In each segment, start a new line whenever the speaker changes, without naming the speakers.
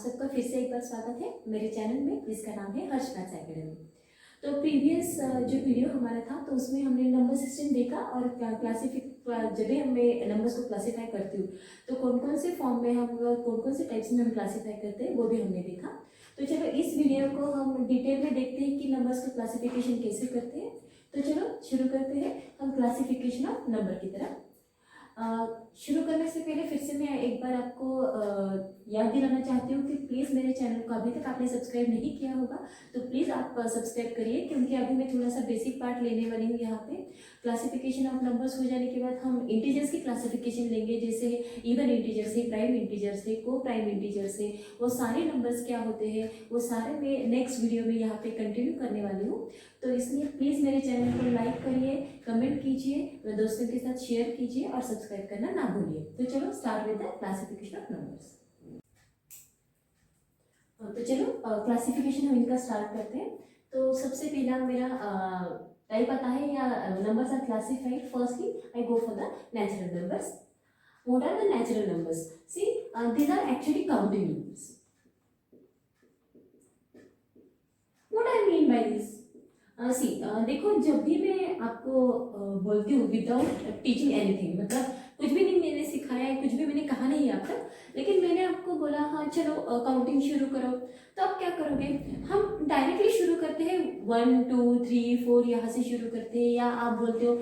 सबका फिर से एक बार स्वागत है मेरे चैनल में जिसका नाम है हर्ष मैथ्स एकेडमी। तो प्रीवियस जो वीडियो हमारा था तो उसमें हमने नंबर सिस्टम देखा और जब भी मैं नंबर्स को क्लासीफाई करती हूँ तो कौन कौन से फॉर्म में हम कौन कौन से टाइप्स में हम क्लासीफाई करते हैं वो भी हमने देखा। तो चलो इस वीडियो को हम डिटेल में देखते हैं कि नंबर्स को क्लासिफिकेशन कैसे करते हैं। तो चलो शुरू करते हैं हम क्लासिफिकेशन ऑफ नंबर की तरफ। शुरू करने से पहले फिर से मैं एक बार आपको याद दिलाना चाहती हूँ कि प्लीज़ मेरे चैनल को अभी तक आपने सब्सक्राइब नहीं किया होगा तो प्लीज़ आप सब्सक्राइब करिए, क्योंकि अभी मैं थोड़ा सा बेसिक पार्ट लेने वाली हूँ यहाँ पे। क्लासिफिकेशन ऑफ नंबर्स हो जाने के बाद हम इंटीजर्स की क्लासिफिकेशन लेंगे, जैसे इवन इंटीजर्स है, प्राइम इंटीजर्स है, को प्राइम इंटीजर्स है, वो सारे नंबर्स क्या होते हैं वो सारे मैं नेक्स्ट वीडियो में यहाँ पे कंटिन्यू करने वाली हूँ। तो इसलिए प्लीज़ मेरे चैनल को लाइक करिए, कमेंट कीजिए, दोस्तों के साथ शेयर कीजिए और सब्सक्राइब करना ना भूलिए। तो चलो start with the classification of numbers. तो चलो क्लासिफिकेशन हम इनका स्टार्ट करते हैं। तो सबसे पहला मेरा टाइप आता है या numbers are classified. Firstly I go for the natural numbers. What are the natural numbers? See these are actually counting numbers. What I mean by this? देखो, जब भी मैं आपको बोलती हूँ विदाउट टीचिंग एनीथिंग, मतलब कुछ भी नहीं मैंने सिखाया है, कुछ भी मैंने कहा नहीं है आप तक, लेकिन मैंने आपको बोला हाँ चलो काउंटिंग शुरू करो, तो आप क्या करोगे? हम डायरेक्टली शुरू करते हैं 1 2 3 4 यहाँ से शुरू करते हैं, या आप बोलते हो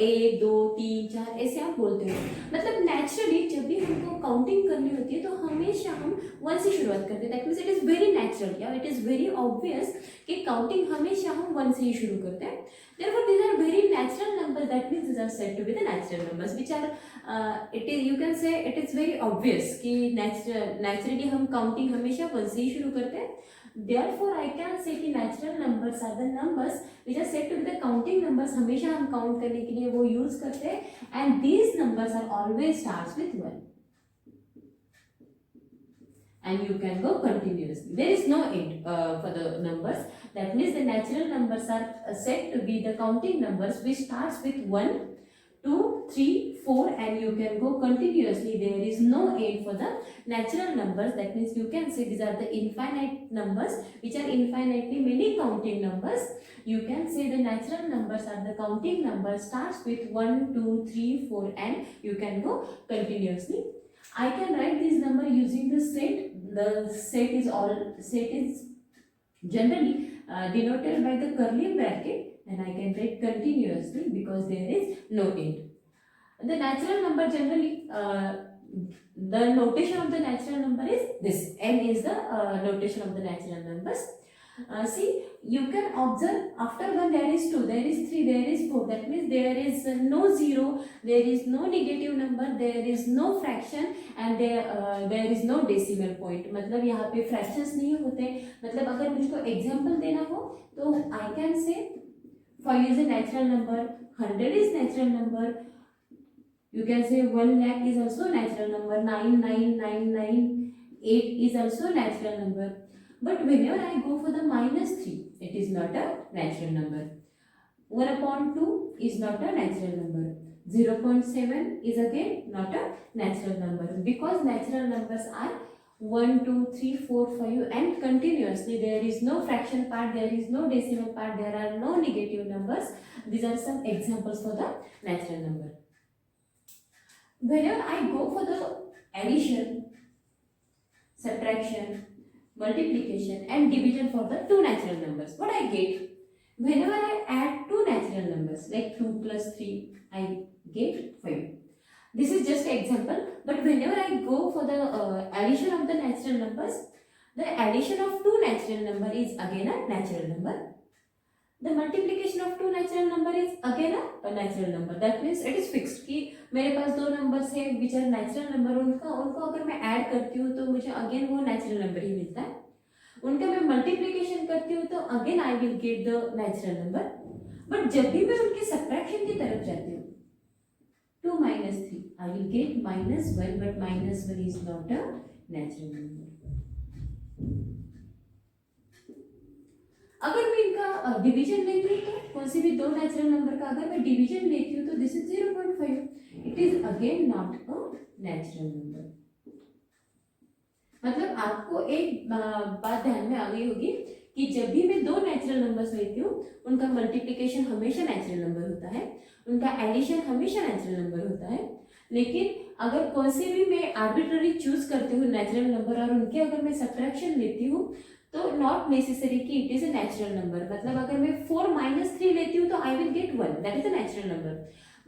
1 2 3 4 ऐसे आप बोलते हो। मतलब नेचुरली जब भी हमको काउंटिंग करनी होती है तो हमेशा हम 1 से शुरुआत करते हैं। That means it is very natural या इट इज़ वेरी ऑब्वियस कि काउंटिंग हमेशा हम 1 से ही शुरू करते हैं। Therefore, these are very natural numbers. That means these are said to be the natural numbers, which are you can say it is very obvious कि naturally हम counting हमेशा 1 से ही शुरू करते हैं। Therefore, I can say कि natural numbers are the numbers which are said to be the counting numbers. हमेशा हम count करने के लिए वो use करते हैं, and these numbers are always starts with 1. And you can go continuously. There is no end for the numbers. That means the natural numbers are said to be the counting numbers which starts with 1, 2, 3, 4 and you can go continuously. There is no end for the natural numbers. That means you can say these are the infinite numbers which are infinitely many counting numbers. You can say the natural numbers are the counting numbers starts with 1, 2, 3, 4 and you can go continuously. I can write this number using the set. The set is generally denoted by the curly bracket, and I can write continuously because there is no end. The natural number generally, the notation of the natural number is this. N is the notation of the natural numbers. See, you can observe after 1 there is 2, there is 3, there is 4. That means there is no zero, there is no negative number, there is no fraction and there is no decimal point. मतलब यहाँ पे fractions नहीं होते। मतलब अगर मुझको example देना हो तो I can say 5 is a natural number, 100 is natural number. You can say 1 lakh is also natural number, 99998 is also natural number. But whenever I go for the -3, it is not a natural number. 1/2 is not a natural number. 0.7 is again not a natural number, because natural numbers are 1, 2, 3, 4, 5 and continuously. There is no fraction part, there is no decimal part, there are no negative numbers. These are some examples for the natural number. Whenever I go for the addition, subtraction, multiplication and division for the two natural numbers, what I get? Whenever I add two natural numbers like 2 plus 3, I get 5. This is just an example, but whenever I go for the addition of the natural numbers, the addition of two natural number is again a natural number. The multiplication of two natural number is again a natural number. That means it is fixed कि मेरे पास दो numbers है which are natural number, उनको अगर मैं add करती हूँ तो मुझे अगेन वो नेचुरल नंबर ही मिलता है। उनका मैं मल्टीप्लिकेशन करती हूँ तो again I will get the natural number. But जब भी मैं उनके सब्ट्रैक्शन की तरफ जाती हूँ 2 minus 3, I will get -1, but -1 is not a natural number. अगर मैं इनका डिवीजन लेती हूँ तो कौन सी भी दो नेचुरल नंबर का अगर मैं डिवीजन लेती हूँ तो this is 0.5. It is again not a natural number. मतलब आपको एक बात ध्यान में आ गई होगी कि जब भी मैं दो नेचुरल नंबर्स लेती हूँ उनका मल्टीप्लिकेशन हमेशा नेचुरल नंबर होता है, उनका एडिशन हमेशा नेचुरल नंबर होता है। लेकिन अगर कौन से भी मैं आर्बिट्ररी चूज करती हूँ नेचुरल नंबर और उनके अगर मैं सब्ट्रैक्शन लेती हूँ तो नॉट नेसेसरी कि it is a natural number. मतलब अगर मैं 4 - 3 लेती हूँ तो आई will get 1, that is a natural number.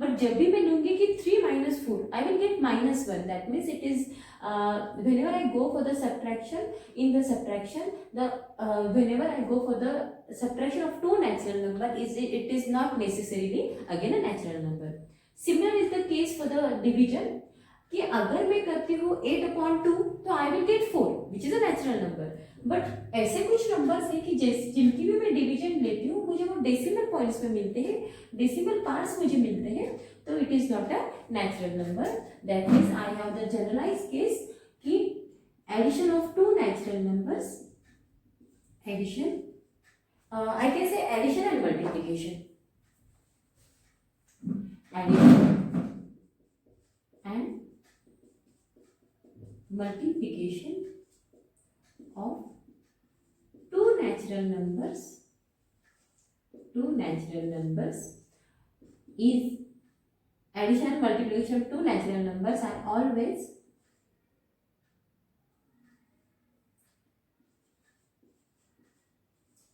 But जब भी मैं लूंगी कि 3 - 4 आई will get -1, that means it is whenever I go for the subtraction, in the subtraction the whenever I go for the subtraction of two natural number, it is not necessarily again a natural number. Similar is the case for the division कि अगर मैं करती हूँ 8/2 तो आई will gate 4 which is a natural number. But ऐसे कुछ numbers हैं कि जिनकी भी मैं डिवीजन लेती हूँ मुझे वो डेसिमल पॉइंट्स में मिलते हैं, डेसिमल पार्ट्स मुझे मिलते हैं, तो it is not a natural number. That means I have the generalize case कि addition of two natural numbers, addition I can say addition and multiplication. Addition and multiplication of two natural numbers is addition and multiplication of two natural numbers are always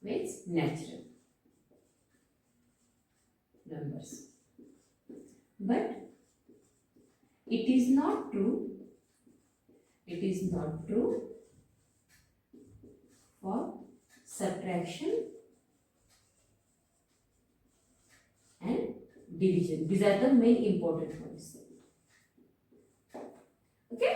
with natural numbers. But it is not true for subtraction and division. These are the main important points. Okay,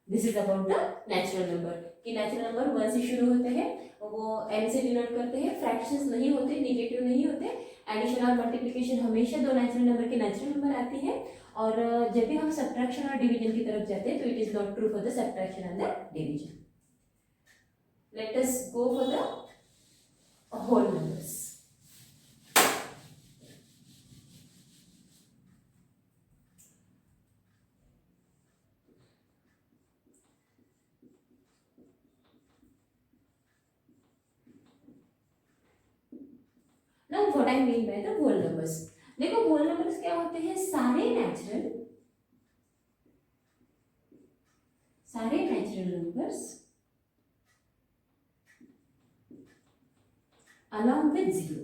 this is about the natural number कि natural number 1 से शुरू होते हैं, वो n से denote करते हैं, fractions नहीं होते, नेगेटिव नहीं होते। एडिशन और मल्टीप्लिकेशन हमेशा दो नेचुरल नंबर के नेचुरल नंबर आती है। और जब भी हम सब्ट्रैक्शन और डिवीजन की तरफ जाते हैं तो it is not true for the subtraction and the division. Let us go for the whole numbers. Now what I mean by the whole numbers, देखो whole numbers क्या होते हैं, सारे natural numbers along with 0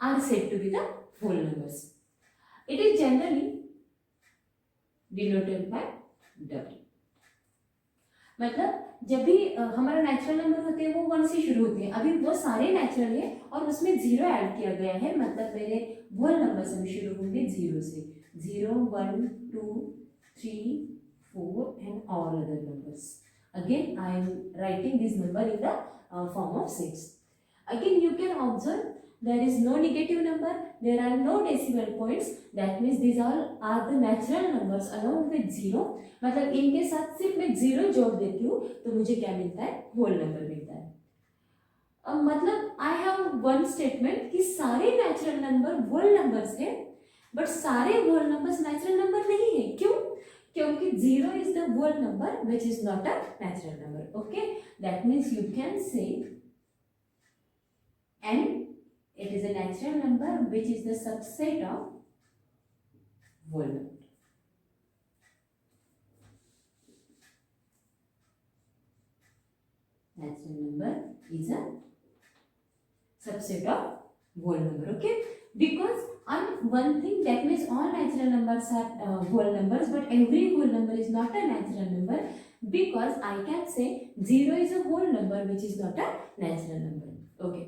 are said to be the whole numbers. It is generally denoted by W. मतलब जब भी हमारा natural number होते हैं वो 1 से शुरू होते हैं, अभी वो सारे नेचुरल है और उसमें 0 ऐड किया गया है, मतलब मेरे होल नंबर से शुरू होंगे 0 से। 0 1 2 3 4 and all other numbers. Again I am writing this number in the form of 6. Again you can observe there is no negative number, there are no decimal points, that means these all are the natural numbers along with 0। मतलब इनके साथ सिर्फ मैं 0 जोड़ देती हूँ तो मुझे क्या मिलता है, होल नंबर मिलता है। अब मतलब आई हैव वन स्टेटमेंट कि सारे नेचुरल नंबर होल नंबर्स है, बट सारे होल नंबर्स नेचुरल नंबर नहीं है। क्यों? क्योंकि 0 is the whole number which is not a natural number. Okay, that means you can say and it is a natural number which is the subset of whole number. Natural number is a subset of whole number. Okay, because on one thing, that means all natural numbers are whole numbers, but every whole number is not a natural number, because I can say 0 is a whole number which is not a natural number. Okay,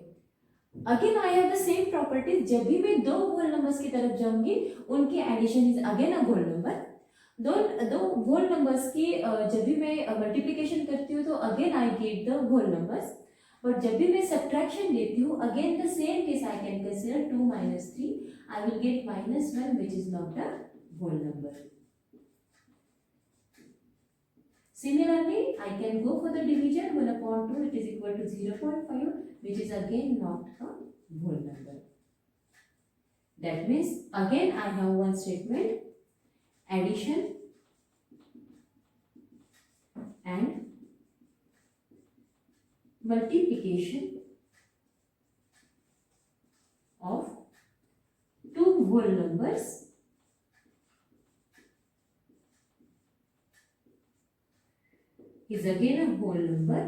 again I have the same properties. जब भी मैं दो whole numbers की तरफ जाऊंगी उनकी addition is again a whole number. दो whole numbers की जब भी मैं मल्टीप्लिकेशन करती हूँ तो again I get the whole numbers, but जब भी मैं सब्ट्रैक्शन लेती हूँ again the same case I can consider 2 - 3 I will get -1 which is not a whole number. Similarly, I can go for the division 1/2, it is equal to 0.5, which is again not a whole number. That means again I have one statement, addition and multiplication of two whole numbers is again a whole number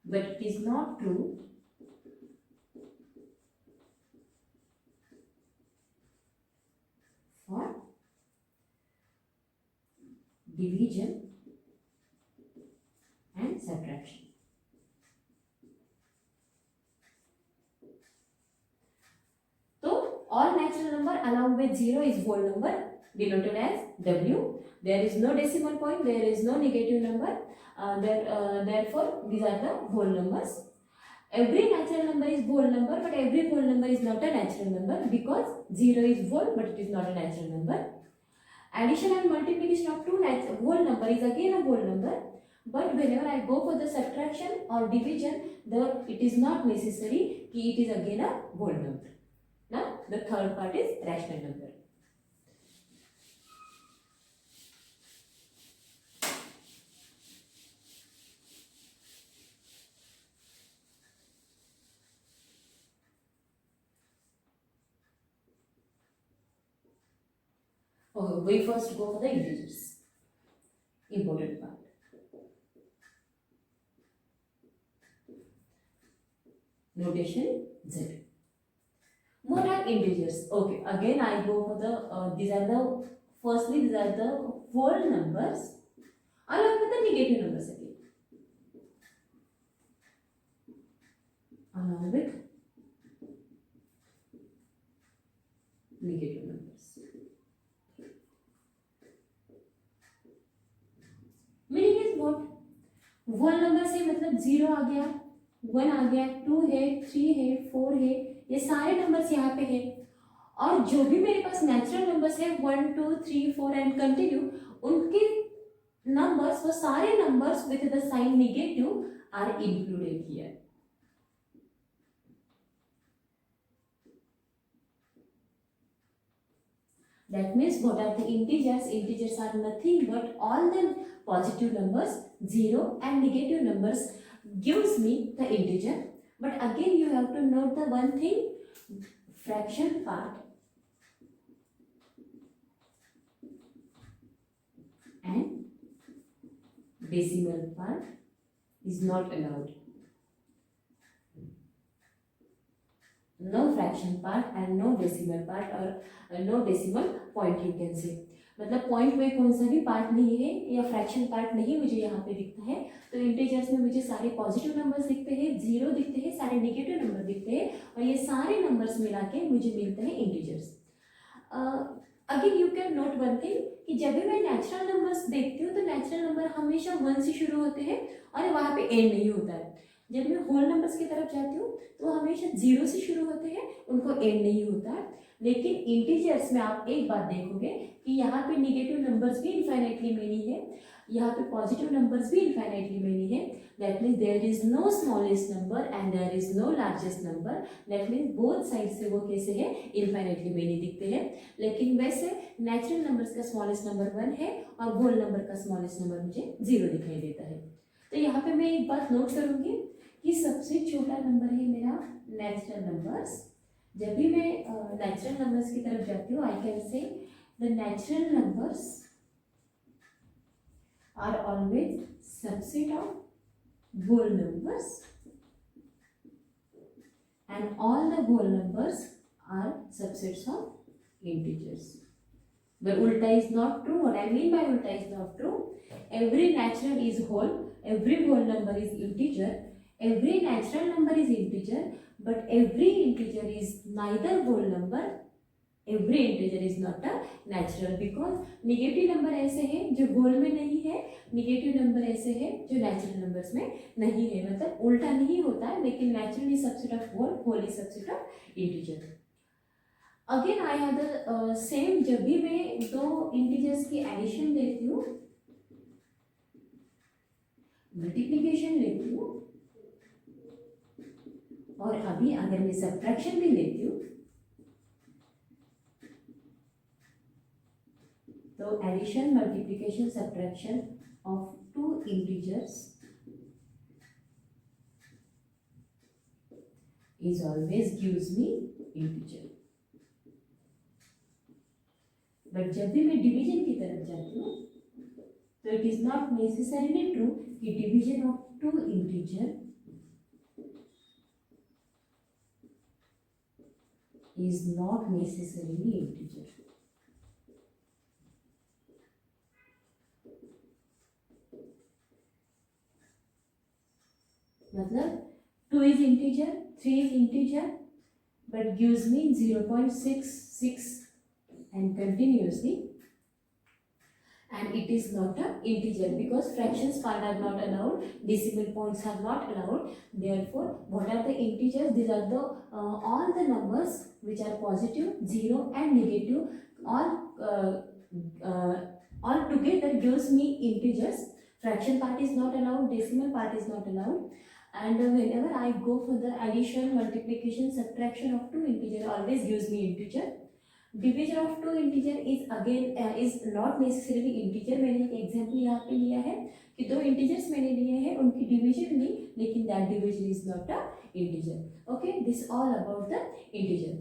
but it is not true for division and subtraction. So all natural number along with 0 is whole number denoted as W. There is no decimal point, there is no negative number. Therefore, these are the whole numbers. Every natural number is whole number, but every whole number is not a natural number because 0 is whole, but it is not a natural number. Addition and multiplication of two whole number is again a whole number, but whenever I go for the subtraction or division, it is not necessary that it is again a whole number. Now, the third part is rational number. Okay, we first go for the integers. Important part. Notation Z. What are integers? Okay, again I go for the, these are the whole numbers along with the negative numbers again. Along with negative numbers. Meaning is what, whole number से मतलब 0 आ गया, 1 आ गया, 2 है, 3 है, 4 है, ये सारे numbers यहाँ पे है। और जो भी मेरे पास नेचुरल नंबर्स है 1 2 3 4 एंड कंटिन्यू, उनके नंबर्स, वो सारे numbers with the sign negative are included here. That means what are the integers? Integers are nothing but all the positive numbers, 0 and negative numbers gives me the integer. But again you have to note the one thing, fraction part and decimal part is not allowed. No fraction part and no decimal part or no decimal point you can say. मतलब point में कौन सा भी part नहीं है या fraction part नहीं मुझे यहाँ पे दिखता है। तो इंटीजर्स में मुझे सारे पॉजिटिव नंबर्स दिखते हैं, 0 दिखते हैं, सारे नेगेटिव नंबर दिखते हैं और ये सारे नंबर्स मिला के मुझे मिलते हैं integers. Again you can note one thing कि जब भी मैं नेचुरल नंबर्स देखती हूँ तो नेचुरल नंबर हमेशा 1 से शुरू होते हैं और वहाँ पे एंड नहीं होता है। जब मैं होल नंबर्स की तरफ जाती हूँ तो हमेशा 0 से शुरू होते हैं, उनको एंड नहीं होता है। लेकिन इंटीजर्स में आप एक बात देखोगे कि यहाँ पे नेगेटिव नंबर्स भी इनफाइनाइटली मेनी है, यहाँ पे पॉजिटिव नंबर्स भी इनफाइनाइटली मेनी है। That means there is no smallest number and there is no largest number. That means both side से वो कैसे है, इनफाइनाइटली मेनी दिखते हैं। लेकिन वैसे नेचुरल नंबर्स का स्मॉलेस्ट नंबर 1 है और होल नंबर का स्मॉलेस्ट नंबर मुझे 0 दिखाई देता है। तो यहाँ पे मैं एक बात नोट करूँगी कि सबसे छोटा नंबर है मेरा नेचुरल नंबर्स। जब भी मैं नेचुरल नंबर्स की तरफ जाती हूँ, I can say the natural numbers are always subset of whole numbers and all the whole numbers are subsets of integers. But ulta is not true. What I mean by ulta is not true. Every natural is whole. Every whole number is integer. Every natural number is integer. But every integer is neither whole number. Every integer is not a natural because negative number ऐसे हैं जो whole में नहीं है, negative number ऐसे हैं जो natural numbers में नहीं है। मतलब उल्टा नहीं होता है, लेकिन natural is subset of whole, whole is subset of integer. Again I have the same, जब भी मैं दो इंटीजर्स की एडिशन देती हूँ मल्टीप्लीकेशन लेती हूँ और अभी अगर मैं सब्ट्रैक्शन भी लेती हूँ तो addition, multiplication, subtraction of two integers is always gives me integer. But जब भी मैं डिवीजन की तरफ जाती हूँ तो it is not necessarily true कि division of two integer is not necessarily integer. मतलब 2 is integer, 3 is integer, but gives me 0.66 and continuously, and it is not a integer because fractions part are not allowed, decimal points are not allowed. Therefore, what are the integers? These are the all the numbers which are positive, 0 and negative, all together gives me integers. Fraction part is not allowed, decimal part is not allowed. And whenever I go for the addition, multiplication, subtraction of two integer, always gives me integer. Division of two integer is again is not necessarily integer. मैंने एक example यहाँ पे लिया है कि दो integers मैंने लिए हैं, उनकी डिवीजन ली, लेकिन that division is not a integer. Okay, this all about the integer.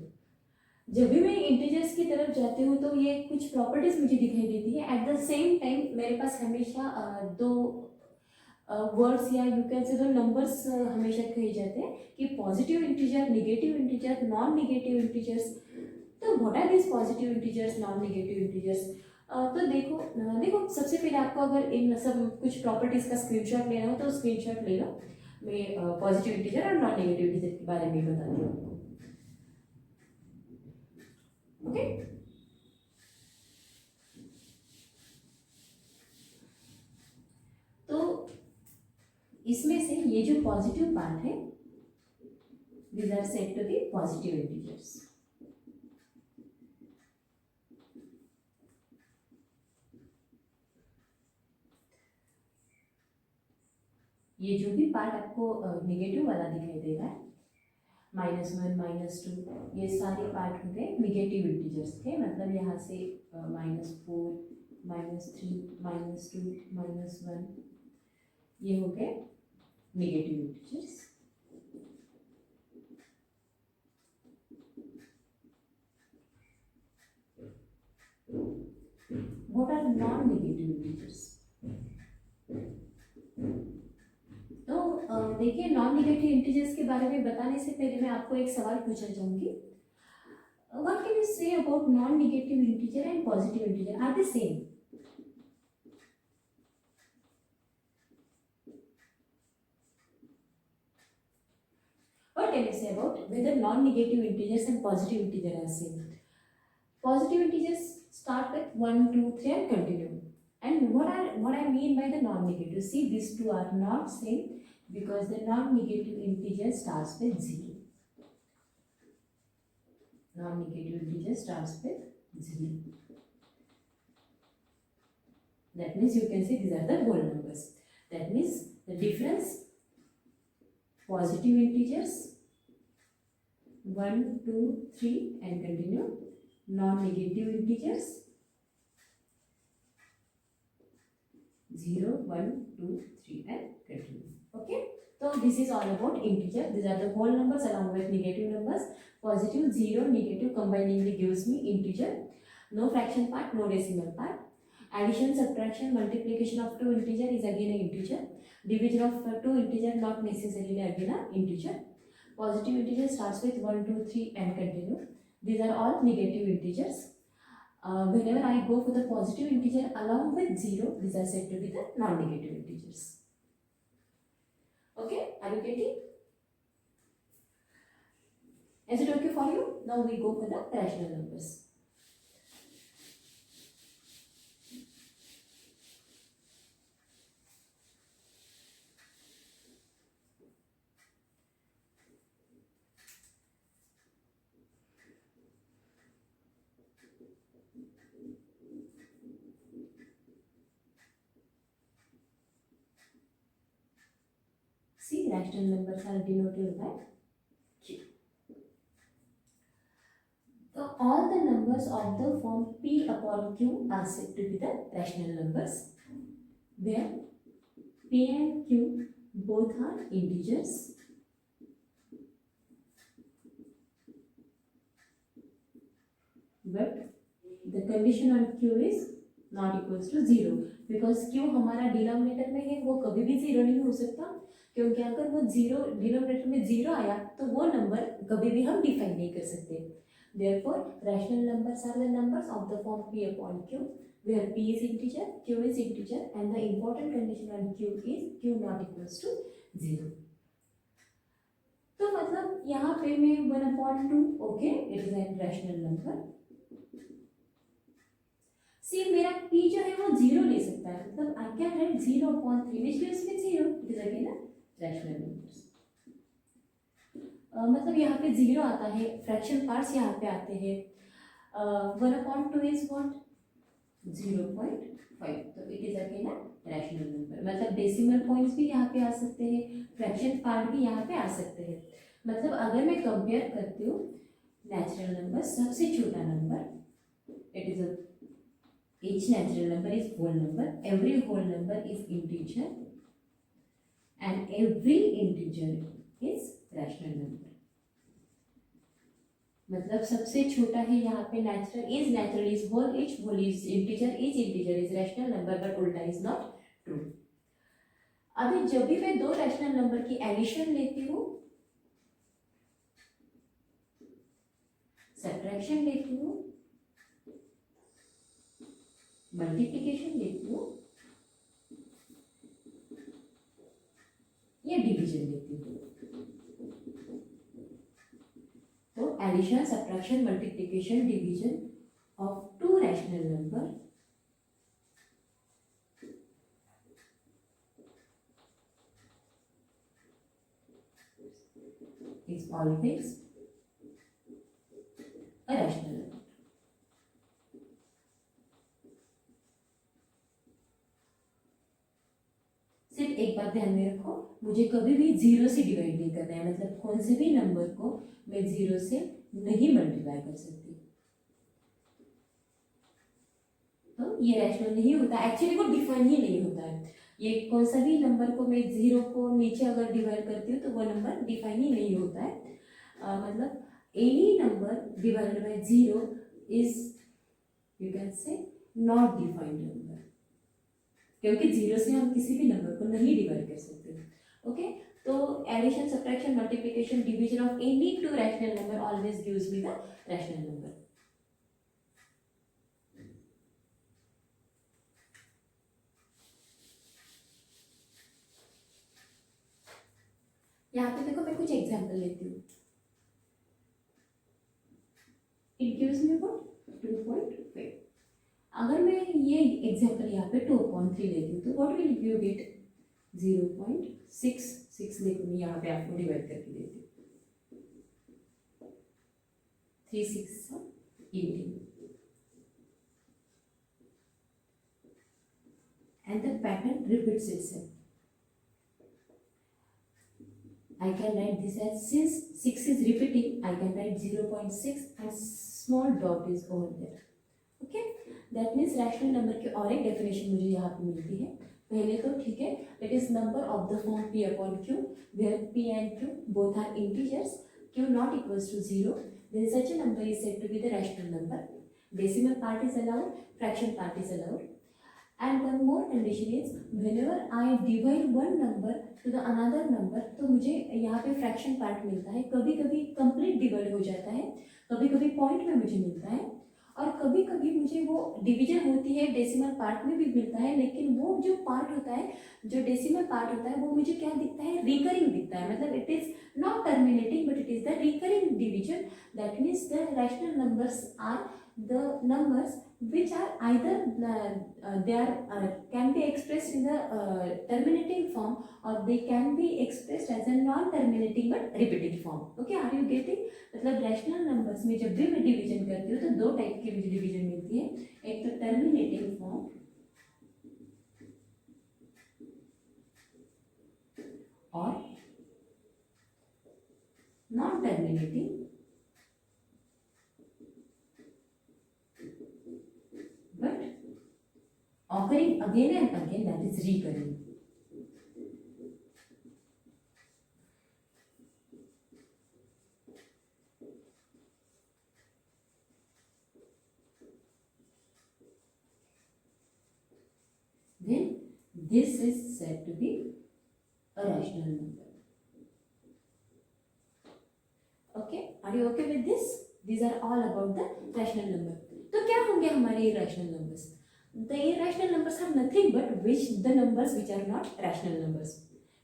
जब भी मैं इंटीजर्स की तरफ जाती हूँ तो ये कुछ प्रॉपर्टीज मुझे दिखाई देती है. एट द सेम टाइम मेरे पास हमेशा दो वर्ड्स या यू कैन से दो नंबर्स हमेशा कहे जाते हैं कि positive integer, negative integer, non negative integers. तो what are this positive integers, non negative integers? तो देखो सबसे पहले आपको अगर इन सब कुछ प्रॉपर्टीज का स्क्रीनशॉट लेना हो तो स्क्रीनशॉट ले लो. मैं पॉजिटिव इंटीजर और नॉन नेगेटिव इंटीजर के बारे में बताती हूँ आपको. ओके, तो इसमें से ये जो पॉजिटिव पार्ट है, these are said to be positive integers. ये जो भी पार्ट आपको नेगेटिव वाला दिखाई दे रहा है, -1, -2, ये सारे पार्ट हो गए नेगेटिव इंटीजर्स के. मतलब यहाँ से -4, -3, -2, -1 ये हो गए negative integers. What are non-negative integers? तो देखिए, नॉन नेगेटिव इंटीजर्स के बारे में बताने से पहले मैं आपको एक सवाल पूछना चाहूंगी. What can you say about non-negative integer and positive integer? Are they same? What can you say about whether non-negative integers and positive integer are same? Positive integers start with 1, 2, 3 and continue. And what I mean by the non-negative, see these two are not same because the non-negative integer starts with 0. Non-negative integer starts with 0. That means you can say these are the whole numbers. That means the difference, positive integers 1, 2, 3 and continue. Non-negative integers 0, 1, 2, 3 and continue. Okay, so this is all about integer. These are the whole numbers along with negative numbers. Positive, 0, negative combiningly gives me integer. No fraction part, no decimal part. Addition, subtraction, multiplication of two integer is again an integer. Division of two integer not necessarily again an integer. Positive integer starts with 1, 2, 3 and continue. These are all negative integers. Whenever I go for the positive integer along with 0, these are said to be the non-negative integers. Okay, are you getting? Is it okay for you? Now we go for the rational numbers. rational numbers are denoted by Q. So all the numbers of the form P upon Q are said to be the rational numbers, where P and Q both are integers, but the condition on Q is not equals to 0, because Q हमारा denominator में है, वो कभी भी 0 नहीं हो सकता, क्योंकि अगर वो 0 डिनोमिनेटर में 0 आया तो वो नंबर कभी भी हम डिफाइन नहीं कर सकते. Therefore rational numbers are the numbers of the form P upon Q, where P is integer, Q is integer, and the important condition on Q is Q not equals to 0. तो मतलब यहाँ पे मैं 1/2, okay, it is an rational number. See मेरा P जो है वो 0 ले सकता है, मतलब I can write 0/3 which gives me 0. It is again a rational numbers. मतलब यहाँ पे 0 आता है, फ्रैक्शन पार्ट्स यहाँ पे आते हैं. 1/2 इज व्हाट 0.5, तो it is again a rational number. मतलब डेसिमल पॉइंट्स भी यहाँ पे आ सकते हैं, फ्रैक्शन पार्ट भी यहाँ पे आ सकते हैं. मतलब अगर मैं कंपेयर करती हूँ नेचुरल नंबर, सबसे छोटा number, it is a each natural number is whole number, every whole number is integer, and every integer is rational number. मतलब सबसे छोटा है यहाँ पे natural is whole is integer is rational number, but उल्टा is not true. अभी जब भी मैं दो रैशनल नंबर की एडिशन लेती हूँ, सब्ट्रैक्शन लेती हूँ, मल्टीप्लिकेशन लेती हूँ या डिवीजन लेती हूँ, तो addition, subtraction, multiplication, division of two rational number is always a rational number. सिर्फ एक बात ध्यान में रखो, मुझे कभी भी 0 से डिवाइड नहीं करना है, मतलब कौन से भी नंबर को मैं 0 से नहीं मल्टीप्लाई कर सकती, तो ये रैशनल नहीं होता. एक्चुअली वो डिफाइन ही नहीं होता है. ये कौन सा भी नंबर को मैं 0 को नीचे अगर डिवाइड करती हूँ तो वो नंबर डिफाइन ही नहीं होता है. मतलब any number divided by 0 is, you can से, नॉट डिफाइंड नंबर, क्योंकि 0 से हम किसी भी नंबर को नहीं डिवाइड कर सकते. ओके, तो addition, subtraction, multiplication, division of any two rational number always gives me the rational number. यहाँ पे देखो मैं कुछ एग्जांपल लेती हूँ. It gives me what 2.5. अगर मैं ये एग्जांपल यहाँ पे 2.3 लेती हूँ तो व्हाट विल यू गेट 0.66. देखो मैं यहाँ पे आपको डिवाइड करके देती हूँ. 3 6 18, and the pattern repeats itself. I can write this as, since 6 is repeating, I can write 0.6 and small dot is over there. Okay, that means rational number की और एक definition मुझे यहाँ पे मिलती है. पहले तो ठीक है, it is number of the form P upon Q, where P and Q both are integers, Q not equals to 0, then such a number is said to be the rational number. Decimal part is allowed, fraction part is allowed. And one more condition is, whenever I divide one number to the another number, तो मुझे यहाँ पे fraction part मिलता है. कभी कभी complete divide हो जाता है, कभी कभी पॉइंट में मुझे मिलता है, और कभी कभी मुझे वो डिवीजन होती है डेसिमल पार्ट में भी मिलता है. लेकिन वो जो पार्ट होता है, जो डेसिमल पार्ट होता है, वो मुझे क्या दिखता है, रिकरिंग दिखता है. मतलब it is not terminating, but it is the recurring division. That means the rational numbers are the numbers which are either they are can be expressed in the terminating form, or they can be expressed as a non-terminating but repeating form. Okay, are you getting? मतलब rational numbers में जब भी मैं division करती हूँ तो दो type की मुझे डिवीजन मिलती है. एक तो टर्मिनेटिंग फॉर्म और non terminating but occurring again and again, that is recurring. Then this is said to be a rational number. Okay, are you okay with this? These are all about the rational number. तो क्या होंगे हमारे irrational numbers? The irrational numbers are nothing but the numbers which are not rational numbers.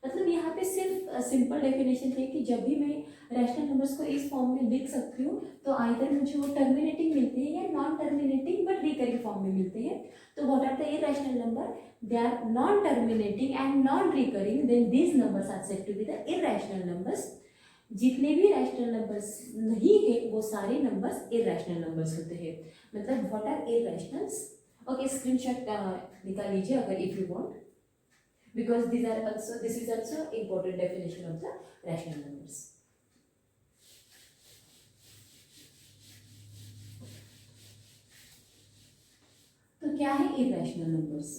मतलब यहाँ पे सिर्फ simple definition है कि जब भी मैं रैशनल नंबर्स को इस फॉर्म में लिख सकती हूँ तो आइदर मुझे वो टर्मिनेटिंग मिलते हैं या non terminating but recurring form में मिलते हैं. तो what are the irrational number? They are non terminating and non recurring. Then these numbers are said to be the irrational numbers. जितने भी रैशनल नंबर्स नहीं है वो सारे नंबर्स इरैशनल नंबर्स होते हैं. मतलब व्हाट आर इरैशनल्स? ओके, स्क्रीनशॉट निकाल लीजिए अगर if you want, because this is also important definition of the rational numbers. तो क्या है irrational numbers?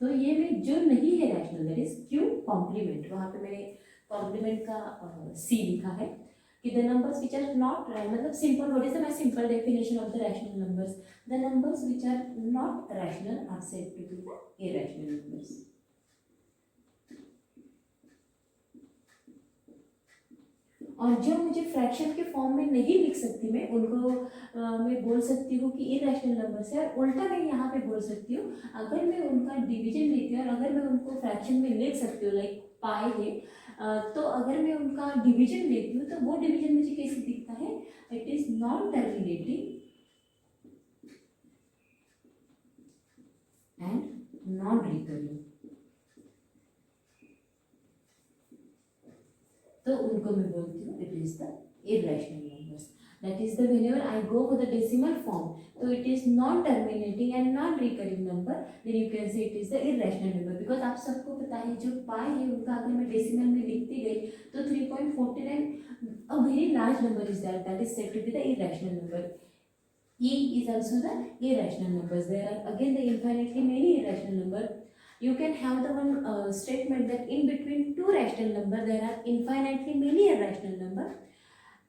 तो ये में जो नहीं है rational, that is Q complement. वहां पे मैंने कॉम्प्लीमेंट का सी लिखा है कि the numbers which are not मतलब simple, what is the simple definition of the rational numbers? The numbers which are not rational are said to be the irrational numbers. और जो मुझे फ्रैक्शन के फॉर्म में नहीं लिख सकती मैं उनको मैं बोल सकती हूँ कि इरैशनल नंबर्स है. और उल्टा मैं यहाँ पे बोल सकती हूँ अगर मैं उनका डिवीजन लेती हूँ और अगर मैं उनको फ्रैक्शन में लिख सकती हूँ लाइक पाई है, तो अगर मैं उनका डिवीजन लेती हूँ तो वो डिवीजन मुझे कैसे दिखता है? It is non terminating and non recurring. तो उनको मैं बोलती हूँ it is the irrational numbers. That is the whenever I go for the decimal form, तो it is non terminating and non recurring number, then you can say it is the irrational number. Because आप सबको पता है जो पाई है उनका अगर मैं डेसिमल में लिखती गई तो 3.49 a very large number is that is said to be the irrational number. E is also the irrational numbers. There are again the infinitely many irrational number. You can have the one statement that in between two rational number there are infinitely many irrational number,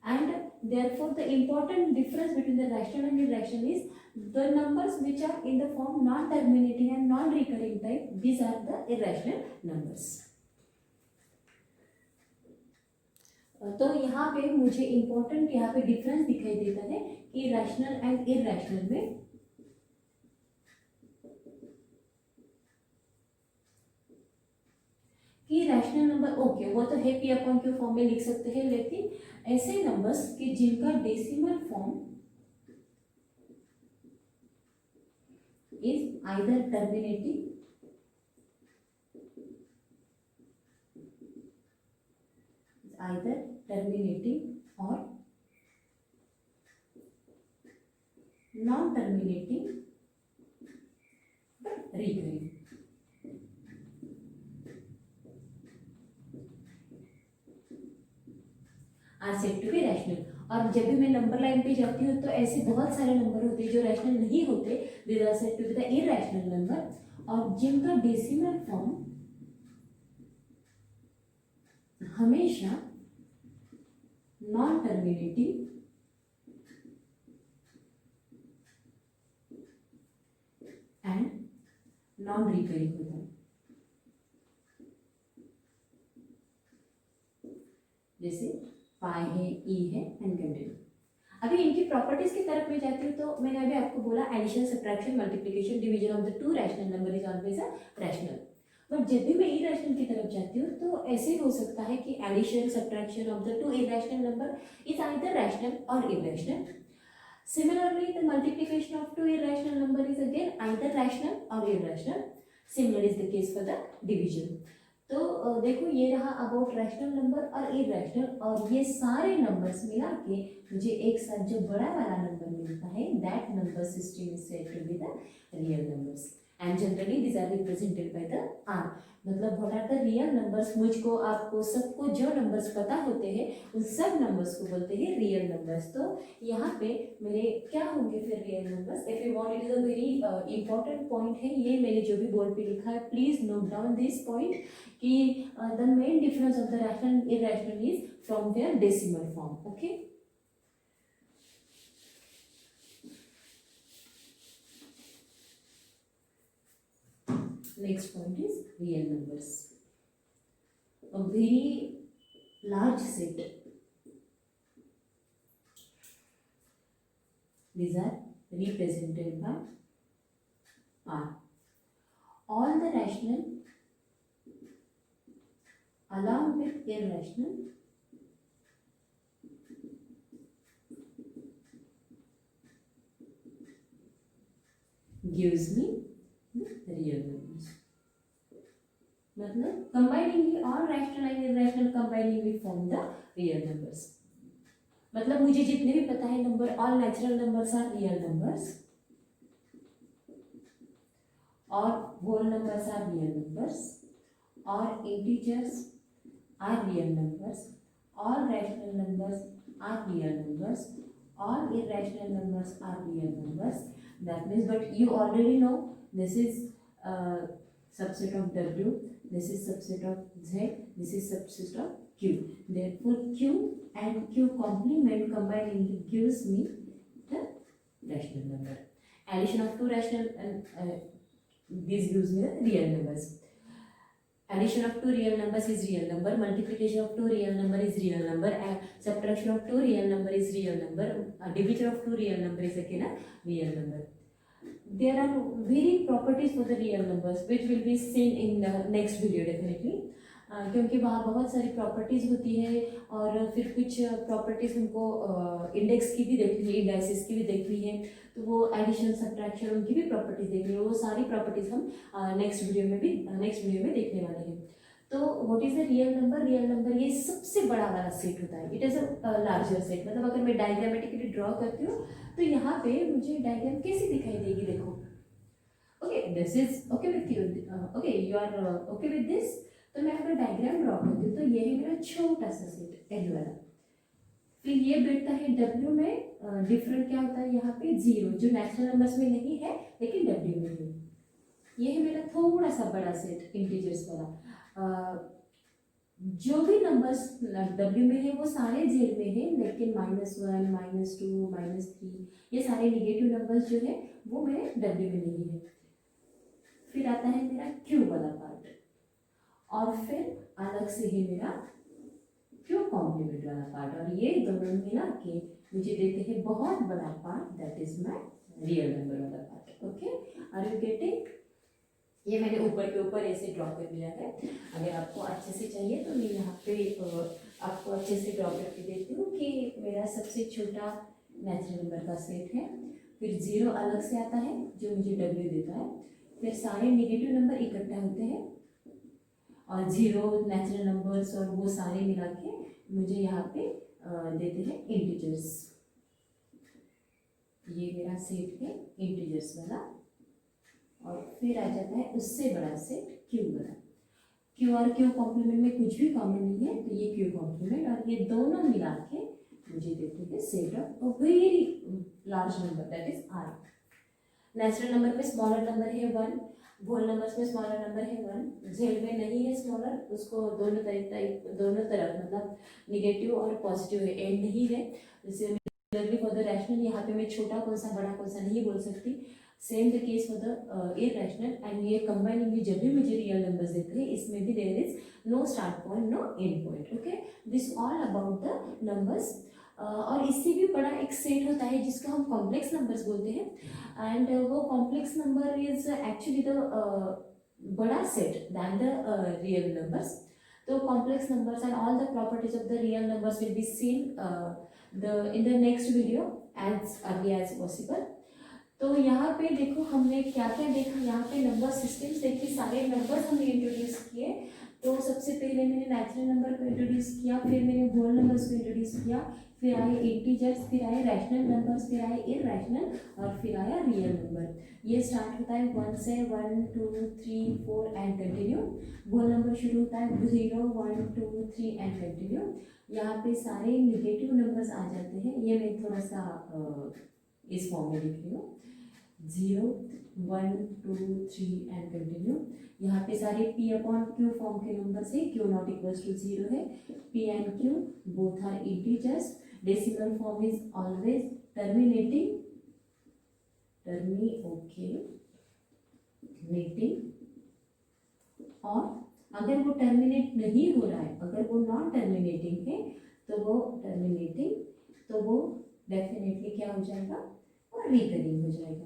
and therefore the important difference between the rational and irrational is the numbers which are in the form non terminating and non recurring type. These are the irrational numbers. तो यहाँ पे मुझे important यहाँ पे difference दिखाई देता है कि रैशनल एंड इरैशनल में. कि रैशनल नंबर ओके वो तो है पी अपॉन क्यू फॉर्म में लिख सकते हैं, लेकिन ऐसे नंबर्स कि जिनका decimal form is either terminating or non-terminating but recurring. Are said to be rational. और जब भी मैं नंबर लाइन पे जाती हूँ तो ऐसे बहुत सारे नंबर होते हैं जो रैशनल नहीं होते, these are said to be the irrational number. और जिनका डेसिमल फॉर्म हमेशा non terminating and non recurring होता है. जैसे पाई है, ई है एंड कंटिन्यू. अभी इनकी प्रॉपर्टीज की तरफ में जाती हूँ तो मैंने अभी आपको बोला addition, subtraction, multiplication, division of the two rational number is always a rational. But जब भी मैं इरैशनल की तरफ जाती हूँ तो ऐसे हो सकता है कि addition, subtraction of the two irrational number is either rational और irrational. Similarly, the multiplication of two irrational number is again either rational or irrational. Similar is the case for the division. तो देखो ये रहा about rational number और irrational, और ये सारे numbers मिला के मुझे एक साथ जो बड़ा वाला नंबर मिलता है, that number system is said to be the real numbers and generally these are represented by the R. मतलब what are the real numbers, मुझको आपको सबको जो नंबर्स पता होते हैं उन सब नंबर्स को बोलते हैं रियल नंबर्स। तो यहाँ पे मेरे क्या होंगे फिर real numbers, if you want, it is a very important point है ये, मैंने जो भी बोर्ड पे लिखा है please note down this point कि the main difference of the rational irrational is from their decimal form. Okay, next point is real numbers, a very large set. These are represented by R. All the rational along with irrational gives me the real numbers. मतलब combiningly all rational and irrational combiningly form the real numbers. मतलब मुझे जितने भी पता है number, all natural numbers are real numbers और whole numbers are real numbers और integers are real numbers, all rational numbers are real numbers, all irrational numbers are real numbers. That means, but you already know this is subset of W, this is subset of Z, this is subset of Q. Therefore Q and Q complement combiningly gives me the rational number. Addition of two rational and this gives me the real numbers. Addition of two real numbers is real number, multiplication of two real number is real number, and subtraction of two real number is real number, division of two real number is again a real number. There are very properties for the real numbers which will be seen in the next video definitely. क्योंकि वहाँ बहुत सारी properties होती है और फिर कुछ properties उनको इंडेक्स की भी देखनी है, इंडाइसिस की भी देखनी है, तो वो एडिशन सब्ट्रैक्शन उनकी भी प्रॉपर्टीज़ देखनी है। वो सारी प्रॉपर्टीज़ हम नेक्स्ट वीडियो में देखने वाले हैं। तो what is the real number? Real number ये सबसे बड़ा वाला सेट होता है, it is a larger set. मतलब अगर मैं डायग्रामेटिकली ड्रॉ करती हूँ तो यहाँ पे मुझे डायग्राम कैसी दिखाई देगी, देखो। Okay, this is okay with you, okay you are okay with this. तो मैं अगर डायग्राम ड्रॉ करती हूँ तो ये है मेरा छोटा सा सेट एल वाला, फिर ये बैठता है डब्ल्यू में। डिफरेंट क्या होता है यहाँ पे, जीरो, जो नेचुरल नंबर्स में नहीं है लेकिन डब्ल्यू में है। ये है मेरा थोड़ा सा बड़ा सेट इंटीजर्स वाला। जो भी नंबर्स डब्ल्यू में है वो सारे जेड में है, लेकिन -1, -2, -3 ये सारे निगेटिव नंबर्स जो है वो मेरे डब्ल्यू में नहीं है। फिर आता है मेरा क्यू वाला पार्ट, और फिर अलग से है मेरा क्यू कॉम्प्लीमेंट वाला पार्ट, और ये दोनों मिला के मुझे देते हैं बहुत बड़ा part, that is my real number वाला part. Okay, are you getting? ये मैंने ऊपर के ऊपर ऐसे ड्रॉ कर लिया है। अगर आपको अच्छे से चाहिए तो मैं यहाँ पे आपको अच्छे से ड्रॉ करके देती हूँ कि मेरा सबसे छोटा नेचुरल नंबर का सेट है, फिर जीरो अलग से आता है जो मुझे डब्ल्यू देता है, फिर सारे नेगेटिव नंबर इकट्ठा होते हैं और जीरो नेचुरल नंबर्स और वो सारे मिला के मुझे यहाँ पे देते हैं इंटीजर्स। ये मेरा सेट है इंटीजर्स वाला, और फिर आ जाता है उससे बड़ा सेट क्यू वाला। क्यू और क्यू कॉम्प्लीमेंट में कुछ भी कॉमन नहीं है, तो ये क्यू कॉम्प्लीमेंट और ये दोनों मिला के मुझे देते हैं set of a very large number, that is R. Natural number में स्मॉलर नंबर है 1, होल नंबर्स में स्मॉलर नंबर है 1, जेड में नहीं है स्मॉलर, उसको दोनों तरफ मतलब निगेटिव और पॉजिटिव है, एंड नहीं है। जैसे फॉर द रैशनल यहाँ पे मैं छोटा कौन सा बड़ा कौन सा नहीं बोल सकती, same the case for the irrational. And ये कंबाइनिंगली जब भी मुझे रियल नंबर्स देते हैं इसमें भी there is no start point no end point. Okay, this all about the numbers. और इससे भी बड़ा एक सेट होता है जिसको हम कॉम्प्लेक्स नंबर्स बोलते हैं, एंड वो complex number is actually the बड़ा set than the real numbers. तो complex numbers and all the properties of the real numbers will be seen in the next video as early as possible। तो यहाँ पे देखो हमने क्या क्या देखा, यहाँ पे नंबर सिस्टम्स देखी, सारे नंबर्स हमने इंट्रोड्यूस किए। तो सबसे पहले मैंने नेचुरल नंबर को इंट्रोड्यूस किया, फिर मैंने होल नंबर्स को इंट्रोड्यूस किया, फिर आए इंटीजर्स, फिर आए रैशनल नंबर्स, फिर आए इरैशनल और फिर आया रियल नंबर। ये स्टार्ट होता है 1 से, 1 2 3 4 एंड कंटिन्यू। होल नंबर शुरू होता है 0 1 2 3 एंड कंटिन्यू। यहाँ पे सारे निगेटिव नंबर्स आ जाते हैं। ये मैं थोड़ा सा इस फॉर्म में लिख रही हूँ, 0 1 2 3 एंड कंटिन्यू। यहाँ पे सारे P अपॉन Q फॉर्म के नंबर से Q नॉट इक्वल्स टू 0 है। P and Q both are integers. Decimal form is always terminating और अगर वो टर्मिनेट नहीं हो रहा है, अगर वो नॉन टर्मिनेटिंग है तो वो टर्मिनेटिंग, तो वो डेफिनेटली क्या हो जाएगा, और रिकरिंग हो जाएगा।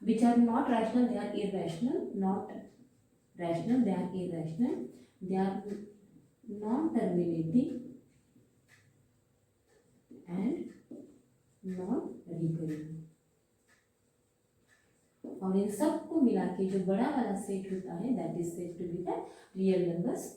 Which are not rational, they are irrational. Not rational, they are irrational. They are non-terminating and non-recurring. और इन सबको मिला के जो बड़ा वाला सेट होता है, that is said to be the real numbers.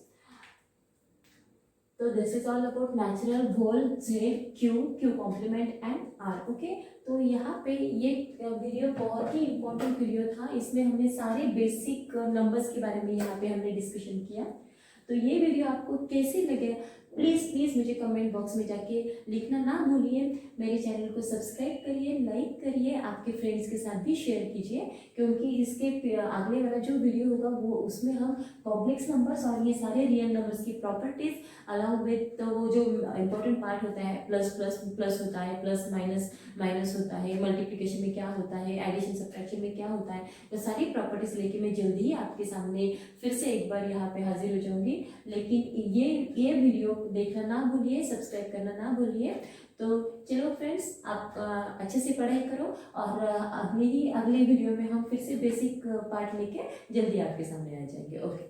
तो this is all about natural, whole, Z, Q complement and R. Okay, तो यहाँ पे ये वीडियो बहुत ही इम्पोर्टेंट वीडियो था। इसमें हमने सारे बेसिक नंबर्स के बारे में यहाँ पे हमने डिस्कशन किया। तो ये वीडियो आपको कैसे लगे, प्लीज़ मुझे कमेंट बॉक्स में जाके लिखना ना भूलिए। मेरे चैनल को सब्सक्राइब करिए, लाइक करिए, आपके फ्रेंड्स के साथ भी शेयर कीजिए, क्योंकि इसके अगले वाला जो वीडियो होगा वो उसमें हम कॉम्प्लेक्स नंबर्स और ये सारे रियल नंबर्स की प्रॉपर्टीज अलॉन्ग विद वो जो इम्पोर्टेंट पार्ट होता है, प्लस प्लस प्लस होता है, प्लस माइनस माइनस होता है, मल्टीप्लिकेशन में क्या होता है, एडिशन सब्ट्रैक्शन में क्या होता है, तो सारी प्रॉपर्टीज लेके मैं जल्दी ही आपके सामने फिर से एक बार यहाँ पे हाजिर हो जाऊंगी। लेकिन ये वीडियो देखना ना भूलिए, सब्सक्राइब करना ना भूलिए। तो चलो फ्रेंड्स, आप अच्छे से पढ़ाई करो और अगले वीडियो में हम फिर से बेसिक पार्ट लेके जल्दी आपके सामने आ जाएंगे। ओके।